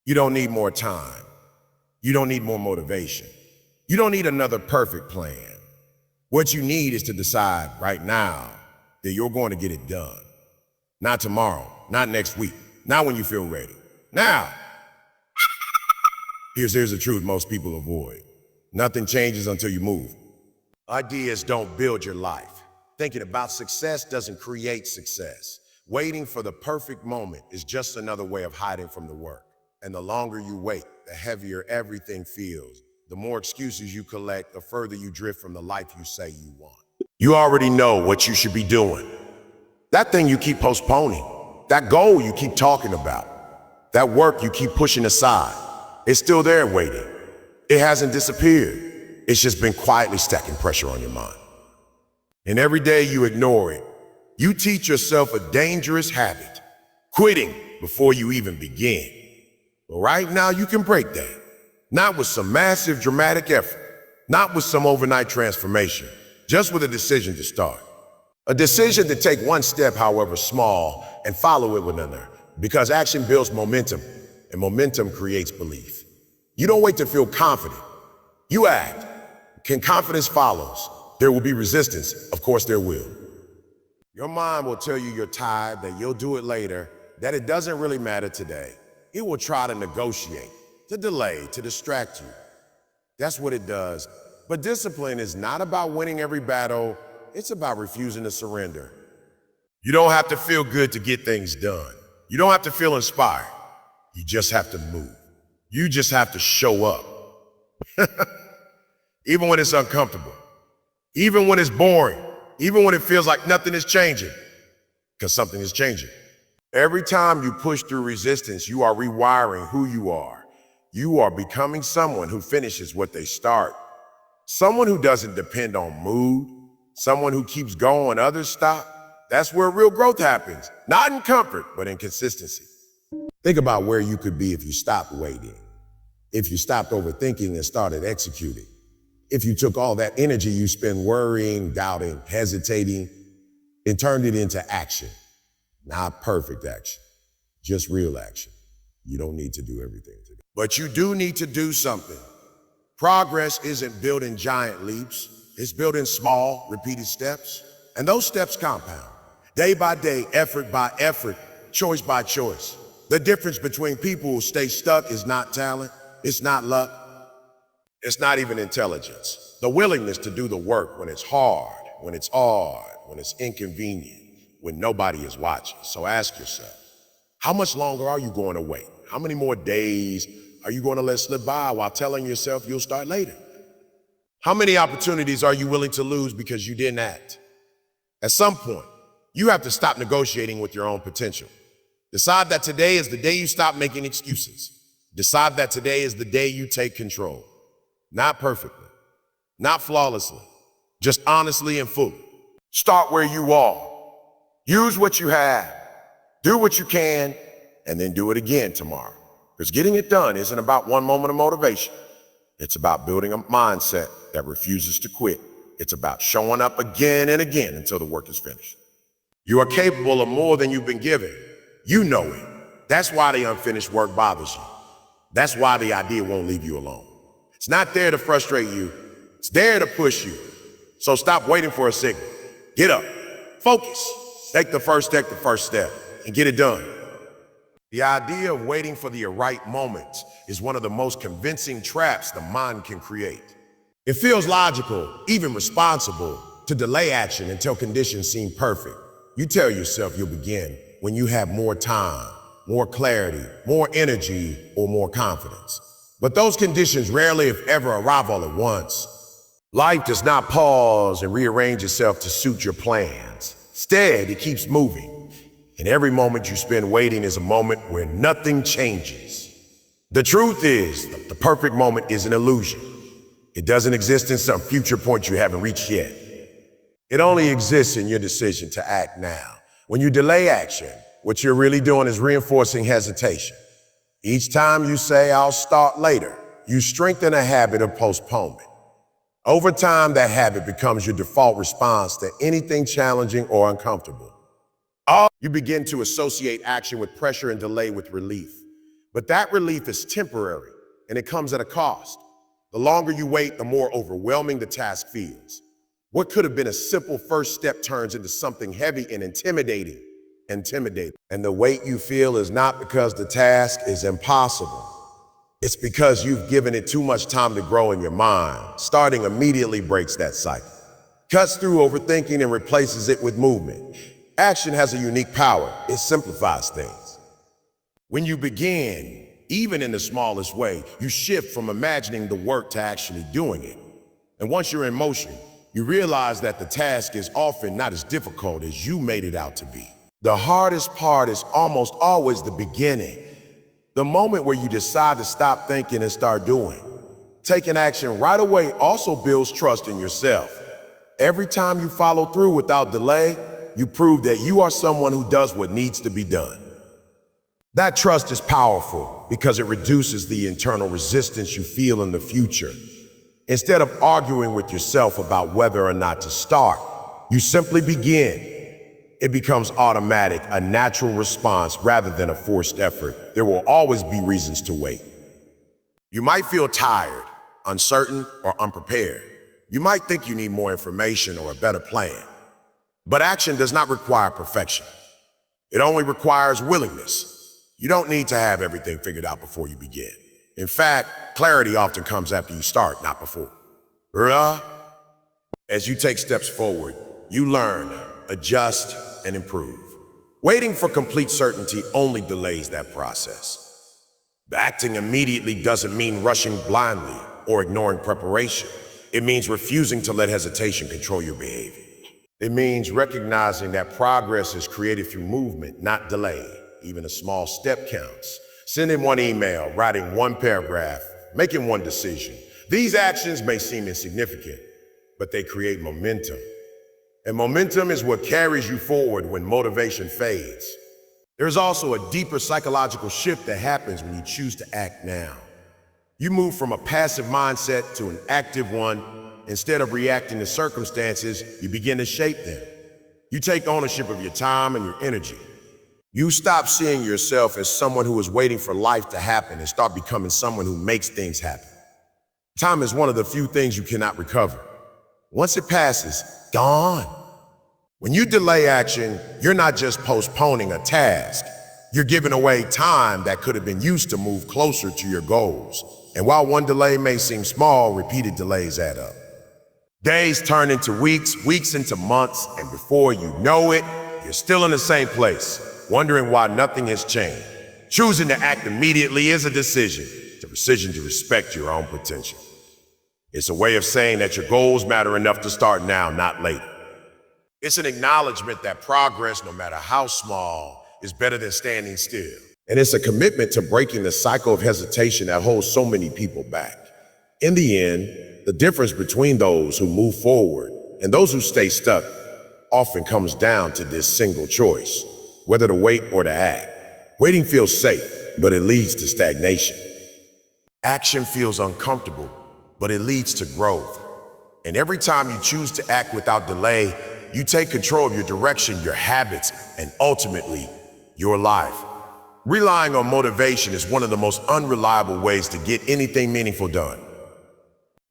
You don't need more time. You don't need more motivation. You don't need another perfect plan. What you need is to decide right now that you're going to get it done. Not tomorrow, not next week, not when you feel ready. Now, here's the truth most people avoid. Nothing changes until you move. Ideas don't build your life. Thinking about success doesn't create success. Waiting for the perfect moment is just another way of hiding from the work. And the longer you wait, the heavier everything feels. The more excuses you collect, the further you drift from the life you say you want. You already know what you should be doing. That thing you keep postponing, that goal you keep talking about, that work you keep pushing aside, it's still there waiting. It hasn't disappeared. It's just been quietly stacking pressure on your mind. And every day you ignore it, you teach yourself a dangerous habit, quitting before you even begin. But right now you can break that. Not with some massive dramatic effort, not with some overnight transformation, just with a decision to start. A decision to take one step, however small, and follow it with another, because action builds momentum, and momentum creates belief. You don't wait to feel confident. You act. Can confidence follows? There will be resistance. Of course there will. Your mind will tell you you're tired, that you'll do it later, that it doesn't really matter today. It will try to negotiate, to delay, to distract you. That's what it does. But discipline is not about winning every battle. It's about refusing to surrender. You don't have to feel good to get things done. You don't have to feel inspired. You just have to move. You just have to show up. Even when it's uncomfortable. Even when it's boring. Even when it feels like nothing is changing. Because something is changing. Every time you push through resistance, you are rewiring who you are. You are becoming someone who finishes what they start. Someone who doesn't depend on mood. Someone who keeps going when others stop. That's where real growth happens. Not in comfort, but in consistency. Think about where you could be if you stopped waiting. If you stopped overthinking and started executing. If you took all that energy you spend worrying, doubting, hesitating, and turned it into action. Not perfect action, just real action. You don't need to do everything today. But you do need to do something. Progress isn't built in giant leaps. It's built in small, repeated steps. And those steps compound. Day by day, effort by effort, choice by choice. The difference between people who stay stuck is not talent. It's not luck. It's not even intelligence. The willingness to do the work when it's hard, when it's inconvenient, when nobody is watching. So ask yourself, how much longer are you going to wait? How many more days are you going to let slip by while telling yourself you'll start later? How many opportunities are you willing to lose because you didn't act? At some point, you have to stop negotiating with your own potential. Decide that today is the day you stop making excuses. Decide that today is the day you take control. Not perfectly, not flawlessly, just honestly and fully. Start where you are. Use what you have. Do what you can, and then do it again tomorrow. Because getting it done isn't about one moment of motivation. It's about building a mindset that refuses to quit. It's about showing up again and again until the work is finished. You are capable of more than you've been given. You know it. That's why the unfinished work bothers you. That's why the idea won't leave you alone. It's not there to frustrate you. It's there to push you. So stop waiting for a signal. Get up. Focus. Take the first step, and get it done. The idea of waiting for the right moment is one of the most convincing traps the mind can create. It feels logical, even responsible, to delay action until conditions seem perfect. You tell yourself you'll begin when you have more time, more clarity, more energy, or more confidence. But those conditions rarely, if ever, arrive all at once. Life does not pause and rearrange itself to suit your plans. Instead, it keeps moving. And every moment you spend waiting is a moment where nothing changes. The truth is, the perfect moment is an illusion. It doesn't exist in some future point you haven't reached yet. It only exists in your decision to act now. When you delay action, what you're really doing is reinforcing hesitation. Each time you say, I'll start later, you strengthen a habit of postponement. Over time, that habit becomes your default response to anything challenging or uncomfortable. You begin to associate action with pressure and delay with relief. But that relief is temporary, and it comes at a cost. The longer you wait, the more overwhelming the task feels. What could have been a simple first step turns into something heavy and intimidating. And the weight you feel is not because the task is impossible. It's because you've given it too much time to grow in your mind. Starting immediately breaks that cycle. Cuts through overthinking and replaces it with movement. Action has a unique power. It simplifies things. When you begin, even in the smallest way, you shift from imagining the work to actually doing it. And once you're in motion, you realize that the task is often not as difficult as you made it out to be. The hardest part is almost always the beginning. The moment where you decide to stop thinking and start doing. Taking action right away also builds trust in yourself. Every time you follow through without delay, you prove that you are someone who does what needs to be done. That trust is powerful because it reduces the internal resistance you feel in the future. Instead of arguing with yourself about whether or not to start, you simply begin. It becomes automatic, a natural response rather than a forced effort. There will always be reasons to wait. You might feel tired, uncertain, or unprepared. You might think you need more information or a better plan. But action does not require perfection. It only requires willingness. You don't need to have everything figured out before you begin. In fact, clarity often comes after you start, not before. As you take steps forward, you learn, adjust, and improve. Waiting for complete certainty only delays that process. Acting immediately doesn't mean rushing blindly or ignoring preparation. It means refusing to let hesitation control your behavior. It means recognizing that progress is created through movement, not delay. Even a small step counts. Sending one email, writing one paragraph, making one decision. These actions may seem insignificant, but they create momentum. And momentum is what carries you forward when motivation fades. There's also a deeper psychological shift that happens when you choose to act now. You move from a passive mindset to an active one. Instead of reacting to circumstances, you begin to shape them. You take ownership of your time and your energy. You stop seeing yourself as someone who is waiting for life to happen and start becoming someone who makes things happen. Time is one of the few things you cannot recover. Once it passes, gone. When you delay action, you're not just postponing a task. You're giving away time that could have been used to move closer to your goals. And while one delay may seem small, repeated delays add up. Days turn into weeks, weeks into months, and before you know it, you're still in the same place, wondering why nothing has changed. Choosing to act immediately is a decision to respect your own potential. It's a way of saying that your goals matter enough to start now, not later. It's an acknowledgement that progress, no matter how small, is better than standing still. And it's a commitment to breaking the cycle of hesitation that holds so many people back. In the end, the difference between those who move forward and those who stay stuck often comes down to this single choice, whether to wait or to act. Waiting feels safe, but it leads to stagnation. Action feels uncomfortable, but it leads to growth. And every time you choose to act without delay, you take control of your direction, your habits, and ultimately, your life. Relying on motivation is one of the most unreliable ways to get anything meaningful done.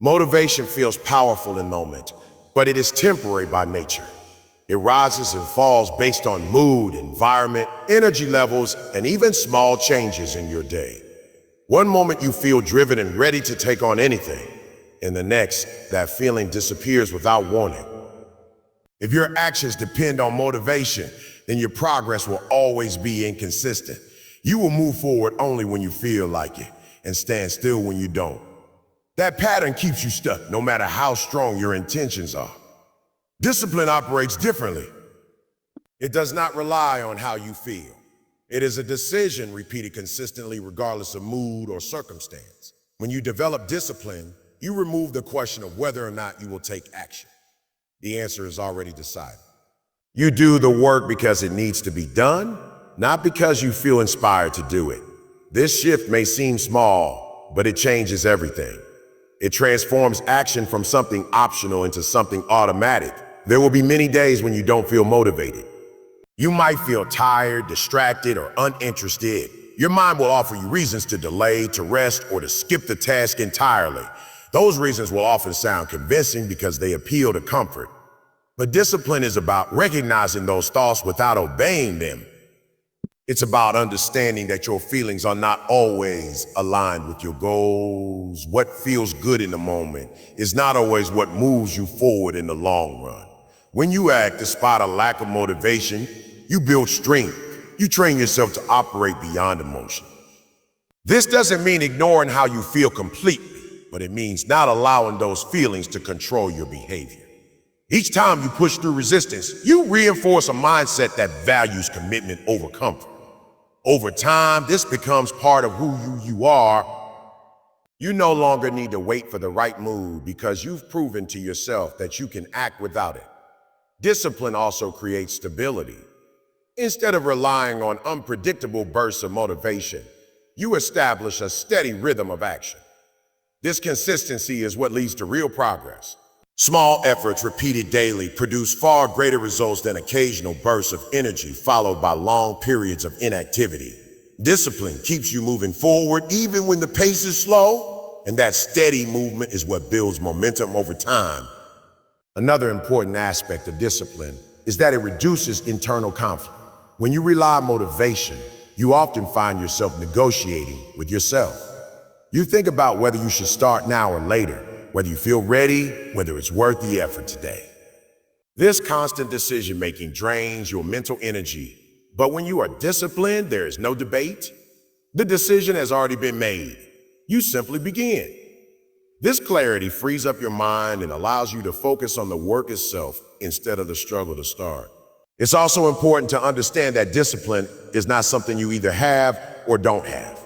Motivation feels powerful in moment, but it is temporary by nature. It rises and falls based on mood, environment, energy levels, and even small changes in your day. One moment you feel driven and ready to take on anything, and the next, that feeling disappears without warning. If your actions depend on motivation, then your progress will always be inconsistent. You will move forward only when you feel like it, and stand still when you don't. That pattern keeps you stuck, no matter how strong your intentions are. Discipline operates differently. It does not rely on how you feel. It is a decision repeated consistently regardless of mood or circumstance. When you develop discipline, you remove the question of whether or not you will take action. The answer is already decided. You do the work because it needs to be done, not because you feel inspired to do it. This shift may seem small, but it changes everything. It transforms action from something optional into something automatic. There will be many days when you don't feel motivated. You might feel tired, distracted, or uninterested. Your mind will offer you reasons to delay, to rest, or to skip the task entirely. Those reasons will often sound convincing because they appeal to comfort. But discipline is about recognizing those thoughts without obeying them. It's about understanding that your feelings are not always aligned with your goals. What feels good in the moment is not always what moves you forward in the long run. When you act despite a lack of motivation, you build strength. You train yourself to operate beyond emotion. This doesn't mean ignoring how you feel completely, but it means not allowing those feelings to control your behavior. Each time you push through resistance, you reinforce a mindset that values commitment over comfort. Over time, this becomes part of who you are. You no longer need to wait for the right mood because you've proven to yourself that you can act without it. Discipline also creates stability. Instead of relying on unpredictable bursts of motivation, you establish a steady rhythm of action. This consistency is what leads to real progress. Small efforts repeated daily produce far greater results than occasional bursts of energy followed by long periods of inactivity. Discipline keeps you moving forward even when the pace is slow, and that steady movement is what builds momentum over time. Another important aspect of discipline is that it reduces internal conflict. When you rely on motivation, you often find yourself negotiating with yourself. You think about whether you should start now or later, whether you feel ready, whether it's worth the effort today. This constant decision-making drains your mental energy, but when you are disciplined, there is no debate. The decision has already been made. You simply begin. This clarity frees up your mind and allows you to focus on the work itself instead of the struggle to start. It's also important to understand that discipline is not something you either have or don't have.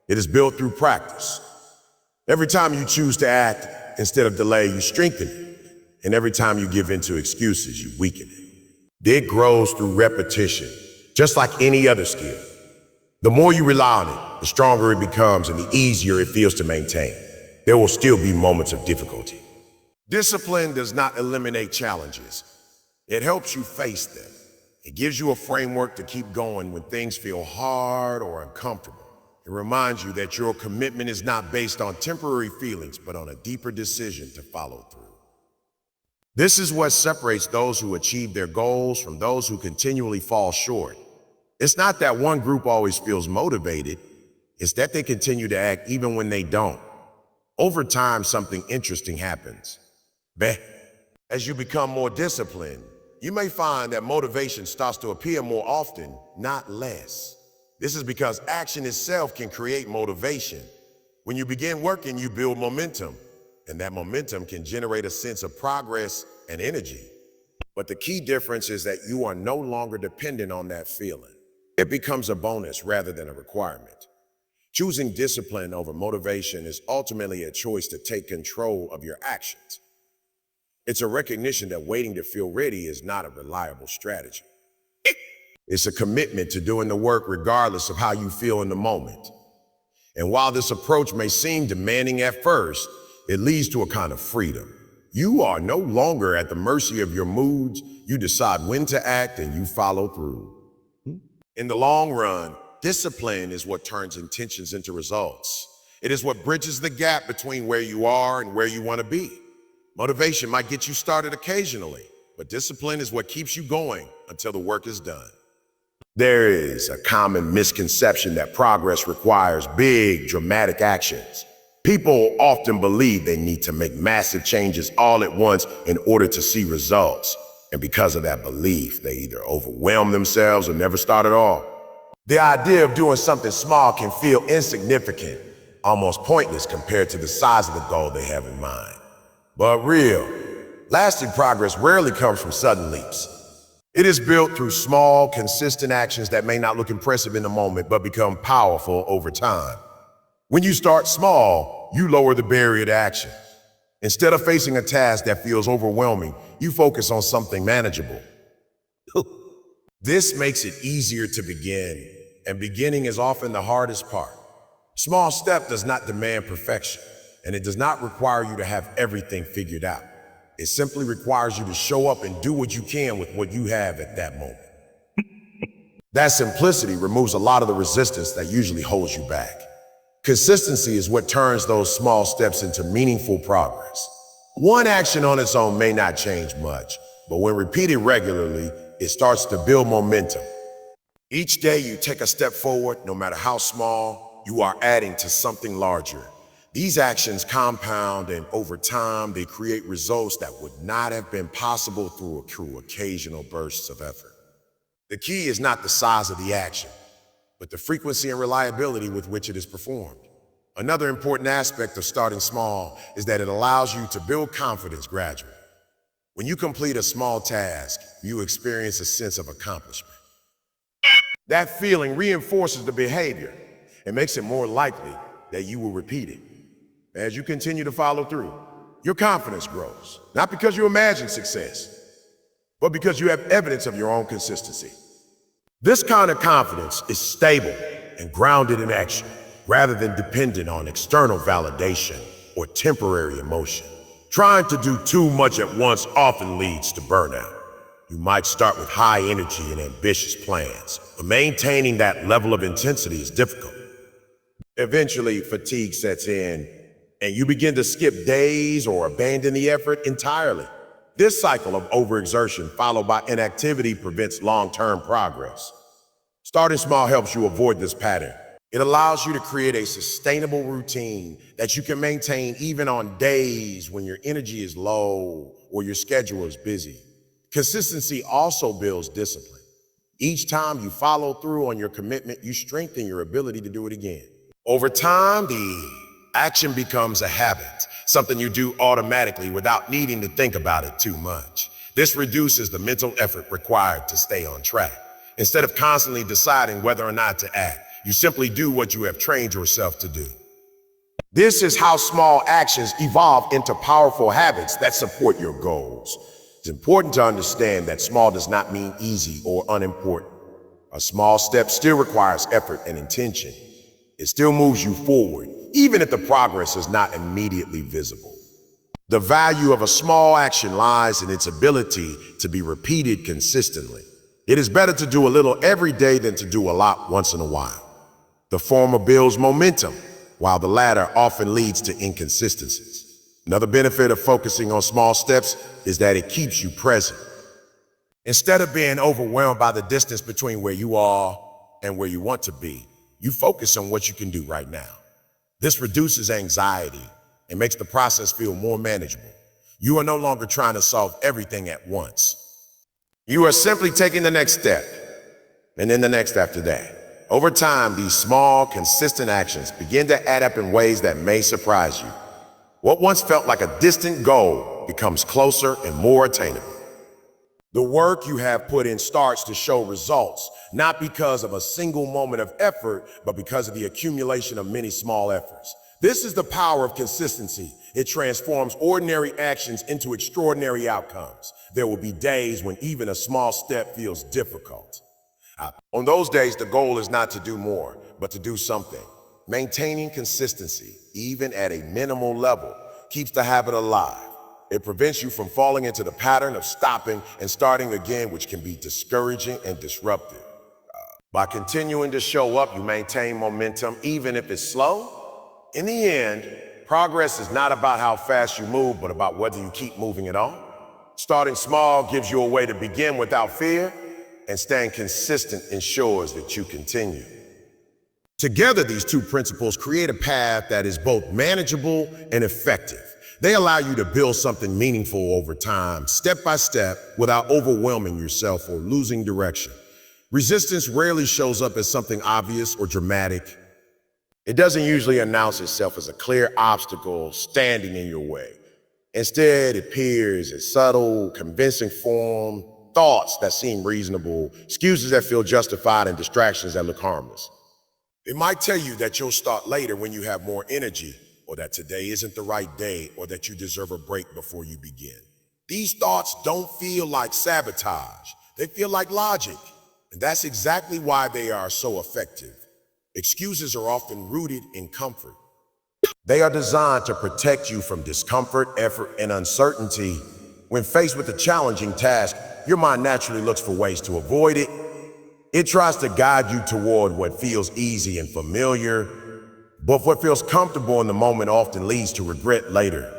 It is built through practice. Every time you choose to act instead of delay, you strengthen it. And every time you give in to excuses, you weaken it. It grows through repetition, just like any other skill. The more you rely on it, the stronger it becomes and the easier it feels to maintain. There will still be moments of difficulty. Discipline does not eliminate challenges. It helps you face them. It gives you a framework to keep going when things feel hard or uncomfortable. It reminds you that your commitment is not based on temporary feelings, but on a deeper decision to follow through. This is what separates those who achieve their goals from those who continually fall short. It's not that one group always feels motivated, it's that they continue to act even when they don't. Over time, something interesting happens. As you become more disciplined, you may find that motivation starts to appear more often, not less. This is because action itself can create motivation. When you begin working, you build momentum, and that momentum can generate a sense of progress and energy. But the key difference is that you are no longer dependent on that feeling. It becomes a bonus rather than a requirement. Choosing discipline over motivation is ultimately a choice to take control of your actions. It's a recognition that waiting to feel ready is not a reliable strategy. It's a commitment to doing the work regardless of how you feel in the moment. And while this approach may seem demanding at first, it leads to a kind of freedom. You are no longer at the mercy of your moods. You decide when to act and you follow through. In the long run, discipline is what turns intentions into results. It is what bridges the gap between where you are and where you want to be. Motivation might get you started occasionally, but discipline is what keeps you going until the work is done. There is a common misconception that progress requires big, dramatic actions. People often believe they need to make massive changes all at once in order to see results. And because of that belief, they either overwhelm themselves or never start at all. The idea of doing something small can feel insignificant, almost pointless compared to the size of the goal they have in mind. But lasting progress rarely comes from sudden leaps. It is built through small, consistent actions that may not look impressive in the moment, but become powerful over time. When you start small, you lower the barrier to action. Instead of facing a task that feels overwhelming, you focus on something manageable. This makes it easier to begin, and beginning is often the hardest part. Small step does not demand perfection, and it does not require you to have everything figured out. It simply requires you to show up and do what you can with what you have at that moment. That simplicity removes a lot of the resistance that usually holds you back. Consistency is what turns those small steps into meaningful progress. One action on its own may not change much, but when repeated regularly, it starts to build momentum. Each day you take a step forward, no matter how small, you are adding to something larger. These actions compound, and over time, they create results that would not have been possible through occasional bursts of effort. The key is not the size of the action, but the frequency and reliability with which it is performed. Another important aspect of starting small is that it allows you to build confidence gradually. When you complete a small task, you experience a sense of accomplishment. That feeling reinforces the behavior and makes it more likely that you will repeat it. As you continue to follow through, your confidence grows, not because you imagine success, but because you have evidence of your own consistency. This kind of confidence is stable and grounded in action, rather than dependent on external validation or temporary emotion. Trying to do too much at once often leads to burnout. You might start with high energy and ambitious plans, but maintaining that level of intensity is difficult. Eventually, fatigue sets in, and you begin to skip days or abandon the effort entirely. This cycle of overexertion followed by inactivity prevents long-term progress. Starting small helps you avoid this pattern. It allows you to create a sustainable routine that you can maintain even on days when your energy is low or your schedule is busy. Consistency also builds discipline. Each time you follow through on your commitment, you strengthen your ability to do it again. Over time, the action becomes a habit, something you do automatically without needing to think about it too much. This reduces the mental effort required to stay on track. Instead of constantly deciding whether or not to act, you simply do what you have trained yourself to do. This is how small actions evolve into powerful habits that support your goals. It's important to understand that small does not mean easy or unimportant. A small step still requires effort and intention. It still moves you forward, even if the progress is not immediately visible. The value of a small action lies in its ability to be repeated consistently. It is better to do a little every day than to do a lot once in a while. The former builds momentum, while the latter often leads to inconsistencies. Another benefit of focusing on small steps is that it keeps you present. Instead of being overwhelmed by the distance between where you are and where you want to be, you focus on what you can do right now. This reduces anxiety and makes the process feel more manageable. You are no longer trying to solve everything at once. You are simply taking the next step, and then the next after that. Over time, these small, consistent actions begin to add up in ways that may surprise you. What once felt like a distant goal becomes closer and more attainable. The work you have put in starts to show results, not because of a single moment of effort, but because of the accumulation of many small efforts. This is the power of consistency. It transforms ordinary actions into extraordinary outcomes. There will be days when even a small step feels difficult. On those days, the goal is not to do more, but to do something. Maintaining consistency, even at a minimal level, keeps the habit alive. It prevents you from falling into the pattern of stopping and starting again, which can be discouraging and disruptive. By continuing to show up, you maintain momentum, even if it's slow. In the end, progress is not about how fast you move, but about whether you keep moving at all. Starting small gives you a way to begin without fear, and staying consistent ensures that you continue. Together, these two principles create a path that is both manageable and effective. They allow you to build something meaningful over time, step by step, without overwhelming yourself or losing direction. Resistance rarely shows up as something obvious or dramatic. It doesn't usually announce itself as a clear obstacle standing in your way. Instead, it appears as subtle, convincing form, thoughts that seem reasonable, excuses that feel justified, and distractions that look harmless. It might tell you that you'll start later when you have more energy, or that today isn't the right day, or that you deserve a break before you begin. These thoughts don't feel like sabotage. They feel like logic. And that's exactly why they are so effective. Excuses are often rooted in comfort. They are designed to protect you from discomfort, effort, and uncertainty. When faced with a challenging task, your mind naturally looks for ways to avoid it. It tries to guide you toward what feels easy and familiar, but what feels comfortable in the moment often leads to regret later.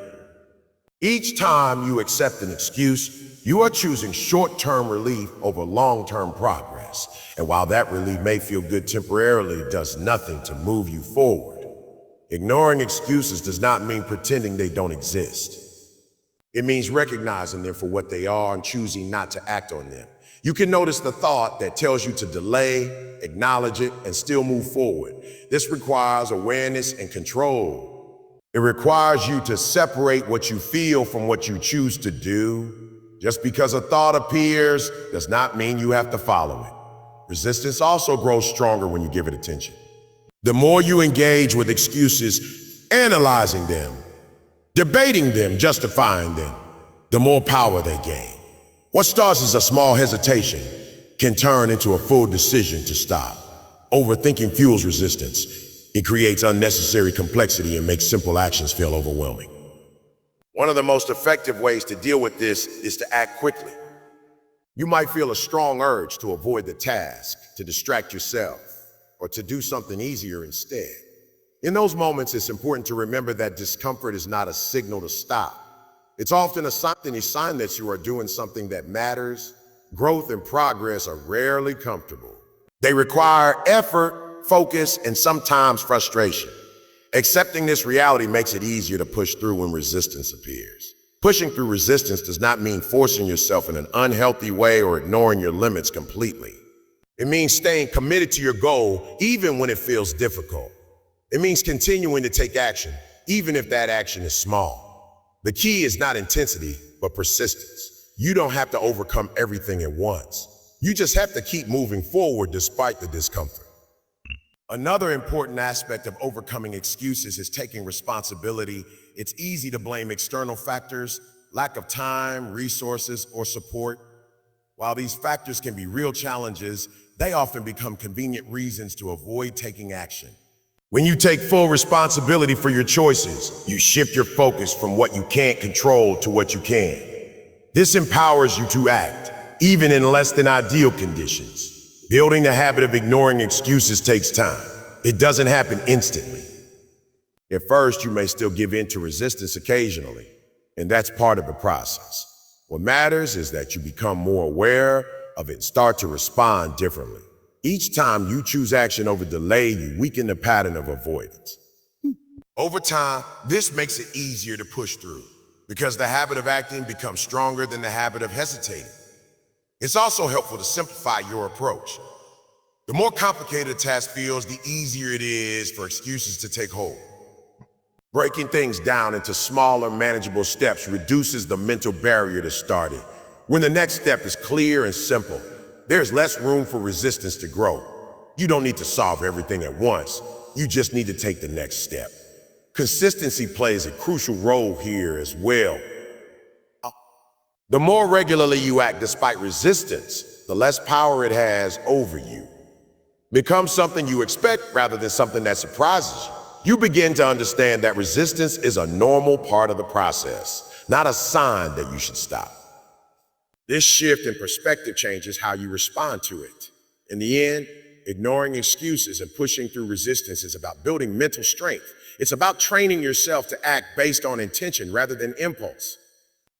Each time you accept an excuse, you are choosing short-term relief over long-term progress. And while that relief may feel good temporarily, it does nothing to move you forward. Ignoring excuses does not mean pretending they don't exist. It means recognizing them for what they are and choosing not to act on them. You can notice the thought that tells you to delay, acknowledge it, and still move forward. This requires awareness and control. It requires you to separate what you feel from what you choose to do. Just because a thought appears does not mean you have to follow it. Resistance also grows stronger when you give it attention. The more you engage with excuses, analyzing them, debating them, justifying them, the more power they gain. What starts as a small hesitation can turn into a full decision to stop. Overthinking fuels resistance. It creates unnecessary complexity and makes simple actions feel overwhelming. One of the most effective ways to deal with this is to act quickly. You might feel a strong urge to avoid the task, to distract yourself, or to do something easier instead. In those moments, it's important to remember that discomfort is not a signal to stop. It's often a sign that you are doing something that matters. Growth and progress are rarely comfortable. They require effort, focus, and sometimes frustration. Accepting this reality makes it easier to push through when resistance appears. Pushing through resistance does not mean forcing yourself in an unhealthy way or ignoring your limits completely. It means staying committed to your goal even when it feels difficult. It means continuing to take action, even if that action is small. The key is not intensity, but persistence. You don't have to overcome everything at once. You just have to keep moving forward despite the discomfort. Another important aspect of overcoming excuses is taking responsibility. It's easy to blame external factors, lack of time, resources, or support. While these factors can be real challenges, they often become convenient reasons to avoid taking action. When you take full responsibility for your choices, you shift your focus from what you can't control to what you can. This empowers you to act, even in less than ideal conditions. Building the habit of ignoring excuses takes time. It doesn't happen instantly. At first, you may still give in to resistance occasionally, and that's part of the process. What matters is that you become more aware of it and start to respond differently. Each time you choose action over delay, you weaken the pattern of avoidance. Over time, this makes it easier to push through because the habit of acting becomes stronger than the habit of hesitating. It's also helpful to simplify your approach. The more complicated a task feels, the easier it is for excuses to take hold. Breaking things down into smaller, manageable steps reduces the mental barrier to starting. When the next step is clear and simple, there's less room for resistance to grow. You don't need to solve everything at once. You just need to take the next step. Consistency plays a crucial role here as well. The more regularly you act despite resistance, the less power it has over you. Become something you expect rather than something that surprises you. You begin to understand that resistance is a normal part of the process, not a sign that you should stop. This shift in perspective changes how you respond to it. In the end, ignoring excuses and pushing through resistance is about building mental strength. It's about training yourself to act based on intention rather than impulse.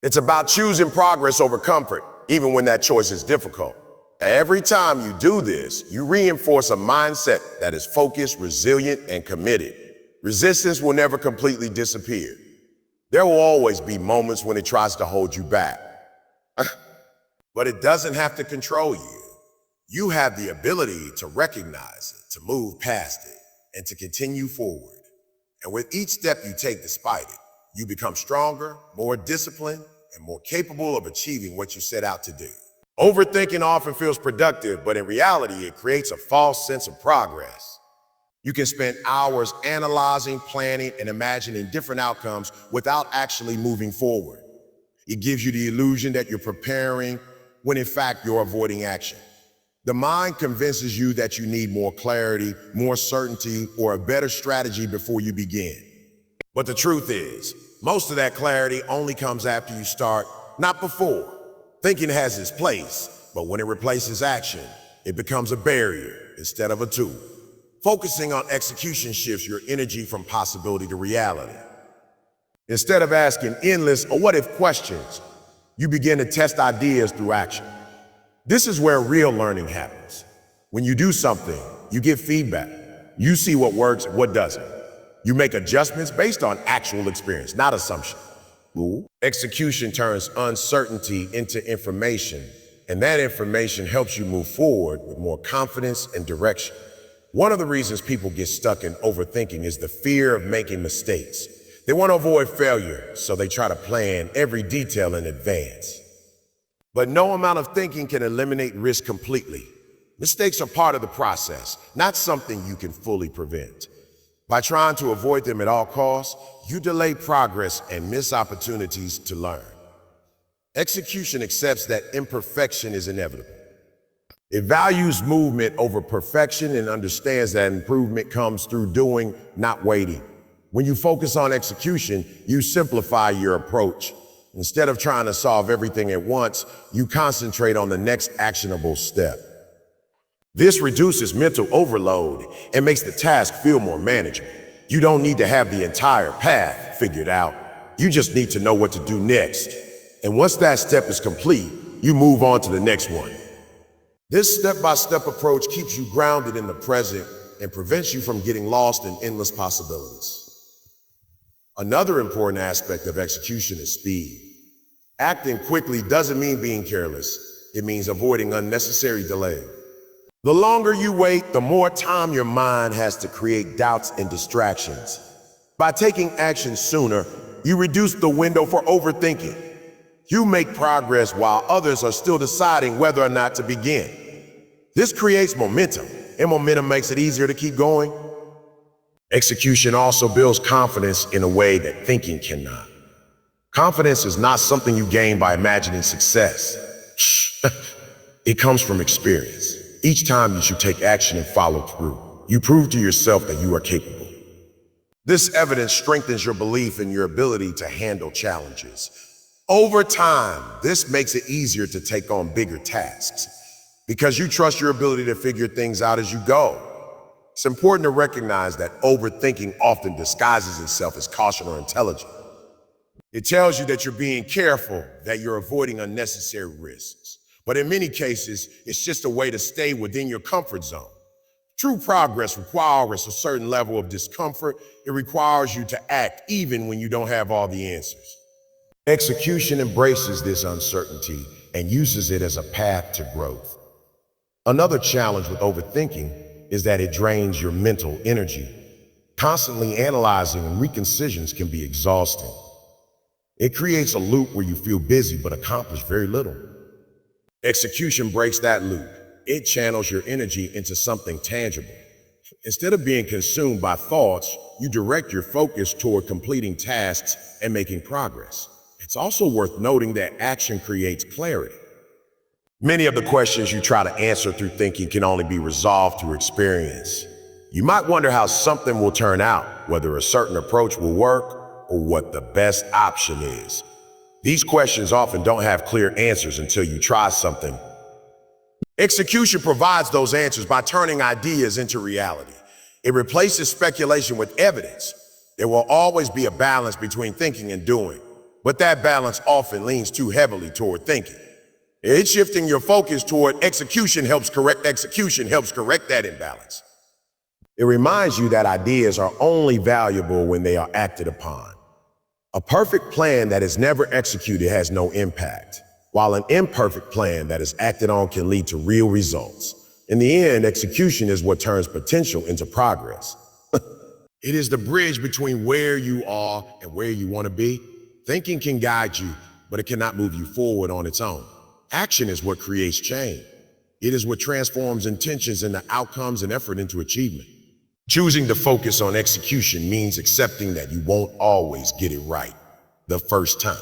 It's about choosing progress over comfort, even when that choice is difficult. Every time you do this, you reinforce a mindset that is focused, resilient, and committed. Resistance will never completely disappear. There will always be moments when it tries to hold you back. But it doesn't have to control you. You have the ability to recognize it, to move past it, and to continue forward. And with each step you take despite it, you become stronger, more disciplined, and more capable of achieving what you set out to do. Overthinking often feels productive, but in reality, it creates a false sense of progress. You can spend hours analyzing, planning, and imagining different outcomes without actually moving forward. It gives you the illusion that you're preparing when in fact you're avoiding action. The mind convinces you that you need more clarity, more certainty, or a better strategy before you begin. But the truth is, most of that clarity only comes after you start, not before. Thinking has its place, but when it replaces action, It becomes a barrier instead of a tool. Focusing on execution shifts your energy from possibility to reality. Instead of asking endless or what if questions, you begin to test ideas through action. This is where real learning happens. When you do something, you get feedback. You see what works and what doesn't. You make adjustments based on actual experience, not assumption. Execution turns uncertainty into information, and that information helps you move forward with more confidence and direction. One of the reasons people get stuck in overthinking is the fear of making mistakes. They want to avoid failure, so they try to plan every detail in advance. But no amount of thinking can eliminate risk completely. Mistakes are part of the process, not something you can fully prevent. By trying to avoid them at all costs, you delay progress and miss opportunities to learn. Execution accepts that imperfection is inevitable. It values movement over perfection and understands that improvement comes through doing, not waiting. When you focus on execution, you simplify your approach. Instead of trying to solve everything at once, you concentrate on the next actionable step. This reduces mental overload and makes the task feel more manageable. You don't need to have the entire path figured out. You just need to know what to do next. And once that step is complete, you move on to the next one. This step-by-step approach keeps you grounded in the present and prevents you from getting lost in endless possibilities. Another important aspect of execution is speed. Acting quickly doesn't mean being careless. It means avoiding unnecessary delay. The longer you wait, the more time your mind has to create doubts and distractions. By taking action sooner, you reduce the window for overthinking. You make progress while others are still deciding whether or not to begin. This creates momentum, and momentum makes it easier to keep going. Execution also builds confidence in a way that thinking cannot. Confidence is not something you gain by imagining success. It comes from experience. Each time you should take action and follow through, you prove to yourself that you are capable. This evidence strengthens your belief in your ability to handle challenges. Over time, this makes it easier to take on bigger tasks because you trust your ability to figure things out as you go. It's important to recognize that overthinking often disguises itself as caution or intelligence. It tells you that you're being careful, that you're avoiding unnecessary risks. But in many cases, it's just a way to stay within your comfort zone. True progress requires a certain level of discomfort. It requires you to act even when you don't have all the answers. Execution embraces this uncertainty and uses it as a path to growth. Another challenge with overthinking is that it drains your mental energy. Constantly analyzing and making decisions can be exhausting. It creates a loop where you feel busy but accomplish very little. Execution breaks that loop. It channels your energy into something tangible. Instead of being consumed by thoughts, you direct your focus toward completing tasks and making progress. It's also worth noting that action creates clarity. Many of the questions you try to answer through thinking can only be resolved through experience. You might wonder how something will turn out, whether a certain approach will work, or what the best option is. These questions often don't have clear answers until you try something. Execution provides those answers by turning ideas into reality. It replaces speculation with evidence. There will always be a balance between thinking and doing, but that balance often leans too heavily toward thinking. It's shifting your focus toward execution helps correct that imbalance. It reminds you that ideas are only valuable when they are acted upon. A perfect plan that is never executed has no impact, while an imperfect plan that is acted on can lead to real results. In the end, execution is what turns potential into progress. It is the bridge between where you are and where you want to be. Thinking can guide you, but it cannot move you forward on its own. Action is what creates change. It is what transforms intentions into outcomes and effort into achievement. Choosing to focus on execution means accepting that you won't always get it right the first time.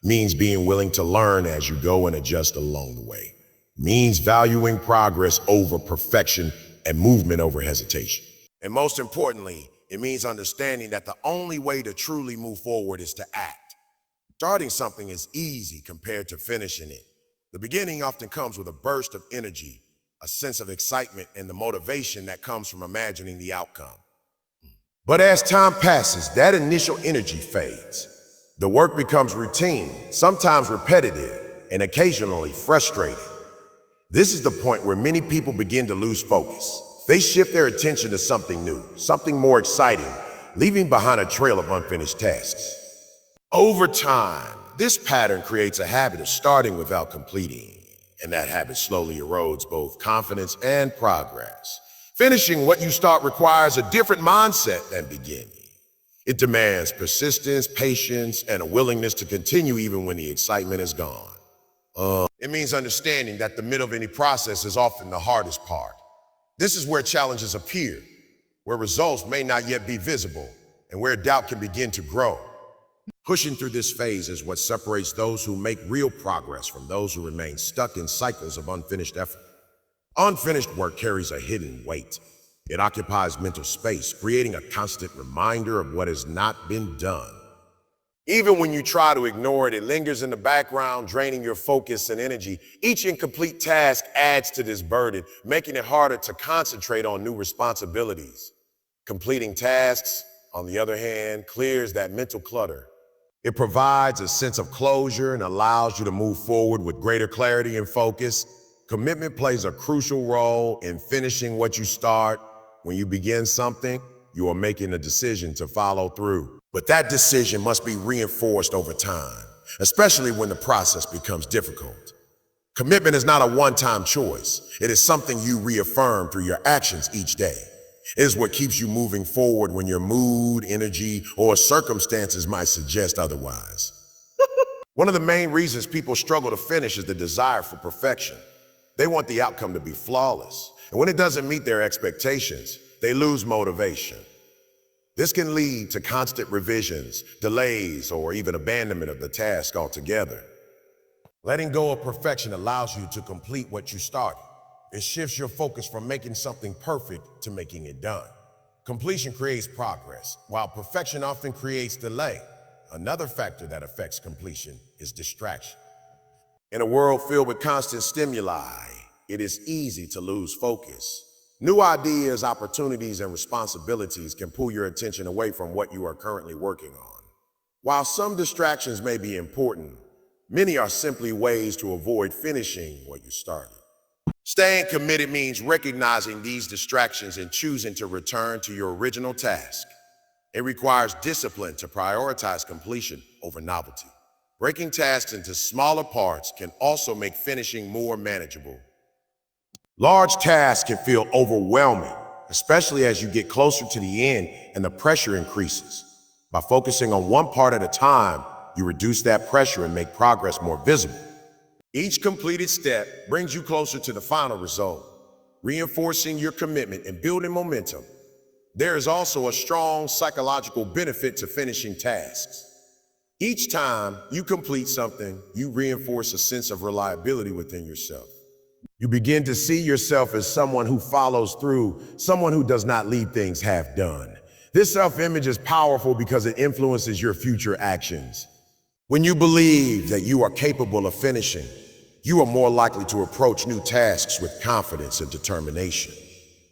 It means being willing to learn as you go and adjust along the way. It means valuing progress over perfection and movement over hesitation. And most importantly, it means understanding that the only way to truly move forward is to act. Starting something is easy compared to finishing it. The beginning often comes with a burst of energy, a sense of excitement and the motivation that comes from imagining the outcome. But as time passes, that initial energy fades. The work becomes routine, sometimes repetitive, and occasionally frustrating. This is the point where many people begin to lose focus. They shift their attention to something new, something more exciting, leaving behind a trail of unfinished tasks. Over time, this pattern creates a habit of starting without completing, and that habit slowly erodes both confidence and progress. Finishing what you start requires a different mindset than beginning. It demands persistence, patience, and a willingness to continue even when the excitement is gone. It means understanding that the middle of any process is often the hardest part. This is where challenges appear, where results may not yet be visible, and where doubt can begin to grow. Pushing through this phase is what separates those who make real progress from those who remain stuck in cycles of unfinished effort. Unfinished work carries a hidden weight. It occupies mental space, creating a constant reminder of what has not been done. Even when you try to ignore it, it lingers in the background, draining your focus and energy. Each incomplete task adds to this burden, making it harder to concentrate on new responsibilities. Completing tasks, on the other hand, clears that mental clutter. It provides a sense of closure and allows you to move forward with greater clarity and focus. Commitment plays a crucial role in finishing what you start. When you begin something, you are making a decision to follow through. But that decision must be reinforced over time, especially when the process becomes difficult. Commitment is not a one-time choice. It is something you reaffirm through your actions each day. It is what keeps you moving forward when your mood, energy, or circumstances might suggest otherwise. One of the main reasons people struggle to finish is the desire for perfection. They want the outcome to be flawless, and when it doesn't meet their expectations, they lose motivation. This can lead to constant revisions, delays, or even abandonment of the task altogether. Letting go of perfection allows you to complete what you started. It shifts your focus from making something perfect to making it done. Completion creates progress, while perfection often creates delay. Another factor that affects completion is distraction. In a world filled with constant stimuli, it is easy to lose focus. New ideas, opportunities, and responsibilities can pull your attention away from what you are currently working on. While some distractions may be important, many are simply ways to avoid finishing what you started. Staying committed means recognizing these distractions and choosing to return to your original task. It requires discipline to prioritize completion over novelty. Breaking tasks into smaller parts can also make finishing more manageable. Large tasks can feel overwhelming, especially as you get closer to the end and the pressure increases. By focusing on one part at a time, you reduce that pressure and make progress more visible. Each completed step brings you closer to the final result, reinforcing your commitment and building momentum. There is also a strong psychological benefit to finishing tasks. Each time you complete something, you reinforce a sense of reliability within yourself. You begin to see yourself as someone who follows through, someone who does not leave things half done. This self-image is powerful because it influences your future actions. When you believe that you are capable of finishing, you are more likely to approach new tasks with confidence and determination.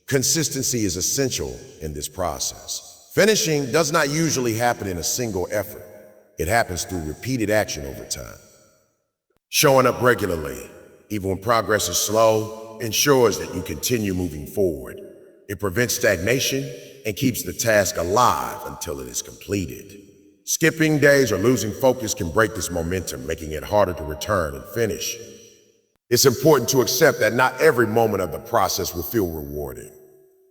Consistency is essential in this process. Finishing does not usually happen in a single effort. It happens through repeated action over time. Showing up regularly, even when progress is slow, ensures that you continue moving forward. It prevents stagnation and keeps the task alive until it is completed. Skipping days or losing focus can break this momentum, making it harder to return and finish. It's important to accept that not every moment of the process will feel rewarding.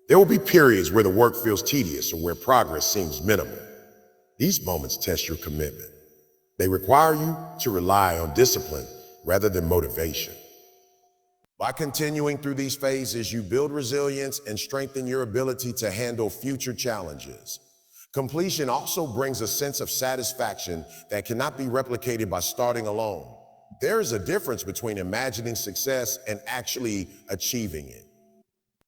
There will be periods where the work feels tedious or where progress seems minimal. These moments test your commitment. They require you to rely on discipline rather than motivation. By continuing through these phases, you build resilience and strengthen your ability to handle future challenges. Completion also brings a sense of satisfaction that cannot be replicated by starting alone. There is a difference between imagining success and actually achieving it.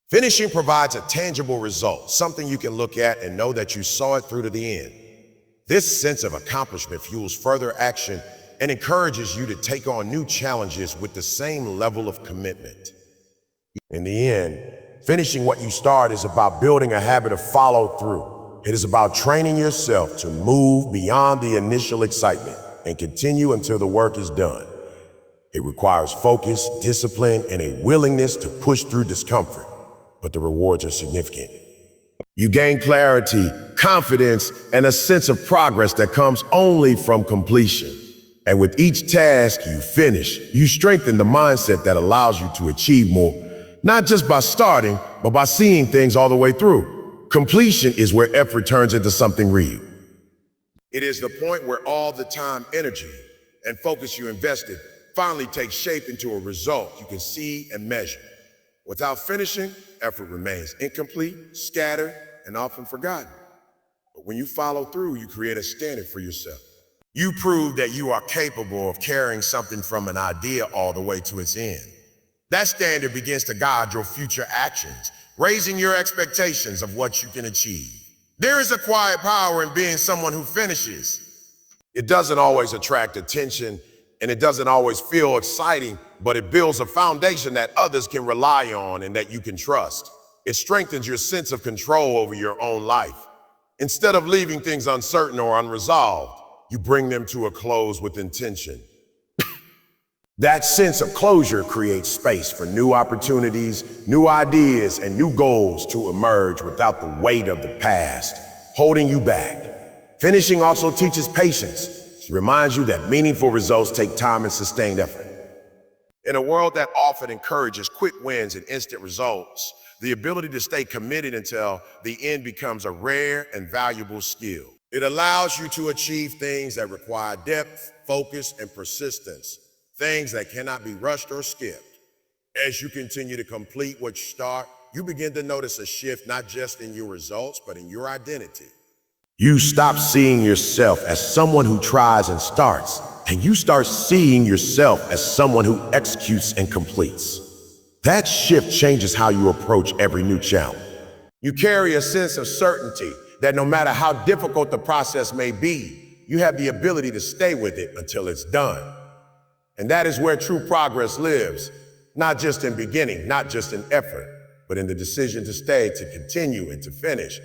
Finishing provides a tangible result, something you can look at and know that you saw it through to the end. This sense of accomplishment fuels further action and encourages you to take on new challenges with the same level of commitment. In the end, finishing what you start is about building a habit of follow through. It is about training yourself to move beyond the initial excitement and continue until the work is done. It requires focus, discipline, and a willingness to push through discomfort, but the rewards are significant. You gain clarity, confidence, and a sense of progress that comes only from completion. And with each task you finish, you strengthen the mindset that allows you to achieve more, not just by starting, but by seeing things all the way through. Completion is where effort turns into something real. It is the point where all the time, energy, and focus you invested finally takes shape into a result you can see and measure. Without finishing, effort remains incomplete, scattered, and often forgotten. But when you follow through, you create a standard for yourself. You prove that you are capable of carrying something from an idea all the way to its end. That standard begins to guide your future actions, raising your expectations of what you can achieve. There is a quiet power in being someone who finishes. It doesn't always attract attention, and it doesn't always feel exciting, but it builds a foundation that others can rely on and that you can trust. It strengthens your sense of control over your own life. Instead of leaving things uncertain or unresolved, you bring them to a close with intention. That sense of closure creates space for new opportunities, new ideas, and new goals to emerge without the weight of the past holding you back. Finishing also teaches patience. It reminds you that meaningful results take time and sustained effort. In a world that often encourages quick wins and instant results, the ability to stay committed until the end becomes a rare and valuable skill. It allows you to achieve things that require depth, focus, and persistence, things that cannot be rushed or skipped. As you continue to complete what you start, you begin to notice a shift not just in your results, but in your identity. You stop seeing yourself as someone who tries and starts, and you start seeing yourself as someone who executes and completes. That shift changes how you approach every new challenge. You carry a sense of certainty that no matter how difficult the process may be, you have the ability to stay with it until it's done. And that is where true progress lives, not just in beginning, not just in effort, but in the decision to stay, to continue, and to finish.